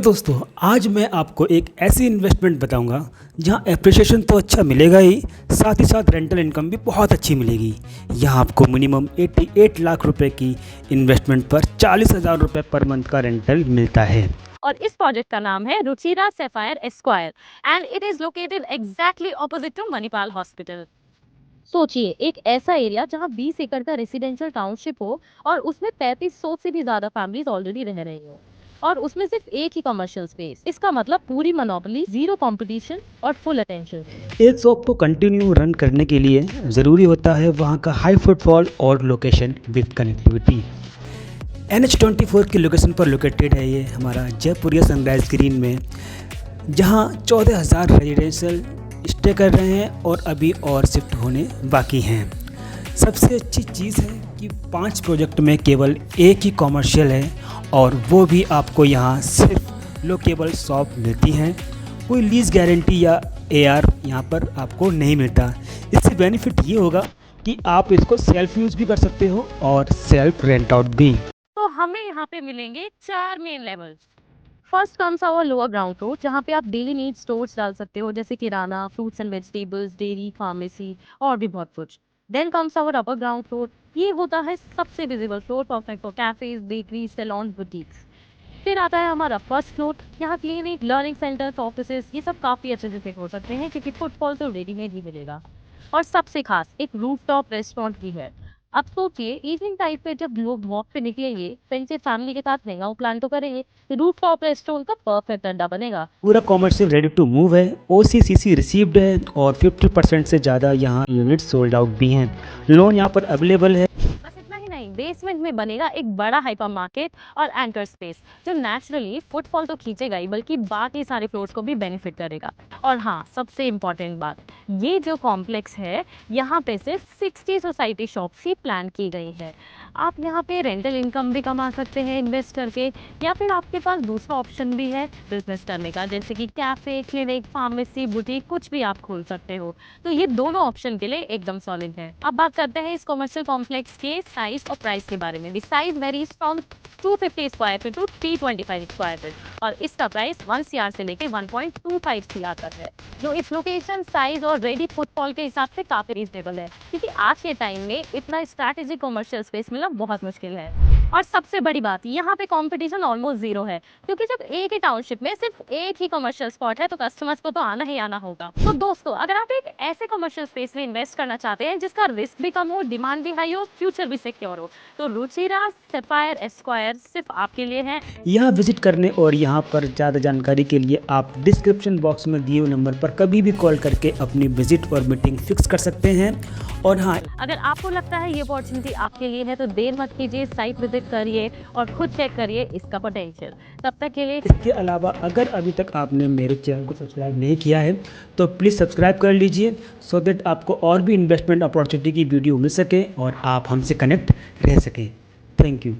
दोस्तों, आज मैं आपको एक ऐसी इन्वेस्टमेंट बताऊंगा जहां एप्रिसिएशन तो अच्छा मिलेगा ही, साथ ही साथ रेंटल इनकम भी बहुत अच्छी मिलेगी। यहां आपको मिनिमम 88 लाख रुपए की इन्वेस्टमेंट पर 40,000 रुपये पर मंथ का रेंटल मिलता है। और इस प्रोजेक्ट का नाम है Ruchira sapphire esquire and it is located exactly opposite to Manipal hospital. सोचिए, एक ऐसा एरिया जहां 20 एकड़ का रेसिडेंशियल टाउनशिप हो और उसमें 3500 से भी ज्यादा फैमिलीज ऑलरेडी रह रही हो, और उसमें सिर्फ एक ही कमर्शियल स्पेस। इसका मतलब पूरी मोनोपोली, जीरो कंपटीशन और फुल अटेंशन। एक शॉप को कंटिन्यू रन करने के लिए ज़रूरी होता है वहां का हाई फुटफॉल और लोकेशन विद कनेक्टिविटी। NH24 की लोकेशन पर लोकेटेड है ये हमारा जयपुरिया सनराइज ग्रीन में, जहां 14,000 रेजिडेंशियल स्टे कर रहे हैं और अभी और शिफ्ट होने बाकी हैं। सबसे अच्छी चीज़ है कि 5 प्रोजेक्ट में केवल एक ही कॉमर्शियल है, और वो भी आपको यहाँ सिर्फ लोकेबल शॉप मिलती हैं। कोई लीज गारंटी या AR यहाँ पर आपको नहीं मिलता। इससे बेनिफिट ये होगा कि आप इसको सेल्फ यूज़ भी कर सकते हो और सेल्फ रेंट आउट भी। तो हमें यहाँ पे मिलेंगे 4 main levels. First comes our lower ground floor, जहाँ पे आप डेली नीड स्टोर्स डाल सकते हो, जैसे kirana, fruits and vegetables, dairy, pharmacy और भी बहुत कुछ। Then comes our upper ground floor. ये होता है सबसे visible floor, perfect for cafes, bakery, salon, boutiques. फिर आता है हमारा फर्स्ट फ्लोर। यहाँ क्लिनिक, लर्निंग सेंटर्स, ऑफिसेस, ये सब काफ़ी अच्छे से फिट हो सकते हैं, क्योंकि फुटफॉल तो रेडीमेड ही मिलेगा। और सबसे खास एक रूफटॉप रेस्टोरेंट भी है। अब सोचिए, इवनिंग टाइम पे जब लोग वॉक पे निकलेंगे, फ्रेंड्स से फैमिली के साथ हैंग आउट प्लान तो करेंगे, तो रूफटॉप रेस्टोरेंट का परफेक्ट अड्डा बनेगा। पूरा कॉमर्शियल रेडी टू मूव है, OCCC रिसीव्ड है और 50% से ज़्यादा यहाँ यूनिट सोल्ड आउट भी हैं। लोन यहाँ पर अवेलेबल है। बस इतना ही नहीं, बेसमेंट में बनेगा एक बड़ा हाइपर मार्केट और एंकर स्पेस, जो नेचुरली फुटफॉल तो खींचेगा ही, बल्कि बाकी सारे फ्लोर्स को भी बेनिफिट करेगा। और हाँ, सबसे इम्पोर्टेंट बात, ये जो कॉम्प्लेक्स है, यहाँ पे सिर्फ 60 सोसाइटी शॉप्स ही प्लान की गई है। आप यहाँ पे रेंटल इनकम भी कमा सकते हैं इन्वेस्ट करके, या फिर आपके पास दूसरा ऑप्शन भी है बिजनेस करने का, जैसे कि कैफे, क्लिनिक, फार्मेसी, बुटीक, कुछ भी आप खोल सकते हो। तो ये दोनों ऑप्शन के लिए एकदम सॉलिड है। अब बात करते हैं इस कमर्शियल कॉम्प्लेक्स के साइज और प्राइस के बारे में। The size varies from 250 square feet to 325 square feet, और इसका प्राइस 1 CR से लेकर 1.25 CR तक है, जो इस लोकेशन, साइज और रेडी फुटफॉल के हिसाब से काफी रीजनेबल है, क्योंकि आज के टाइम में इतना स्ट्रैटेजिक कमर्शियल स्पेस मिलना बहुत मुश्किल है। और सबसे बड़ी बात, यहाँ पे कंपटीशन ऑलमोस्ट जीरो है, क्योंकि जब एक ही टाउनशिप में सिर्फ एक ही कमर्शियल स्पॉट है, तो कस्टमर्स को तो आना ही आना होगा। तो दोस्तों, अगर आप एक ऐसे कमर्शियल स्पेस में इन्वेस्ट करना चाहते हैं जिसका रिस्क भी कम हो, डिमांड भी हाई हो, फ्यूचर भी सिक्योर हो, तो रुचिरा सैफायर एस्क्वायर सिर्फ आपके लिए है। यहाँ विजिट करने और यहाँ पर ज़्यादा जानकारी के लिए आप डिस्क्रिप्शन बॉक्स में दिए हुए नंबर पर कभी भी कॉल करके अपनी विजिट और मीटिंग फिक्स कर सकते हैं। और हाँ, अगर आपको लगता है ये अपॉर्चुनिटी आपके लिए है, तो देर मत कीजिए, साइट विजिट करिए और खुद चेक करिए इसका पोटेंशियल। तब तक के लिए, इसके अलावा अगर अभी तक आपने मेरे चैनल को सब्सक्राइब नहीं किया है तो प्लीज़ सब्सक्राइब कर लीजिए, सो दैट आपको और भी इन्वेस्टमेंट अपॉर्चुनिटी की वीडियो मिल सके और आप हमसे कनेक्ट रह सकें। Thank you.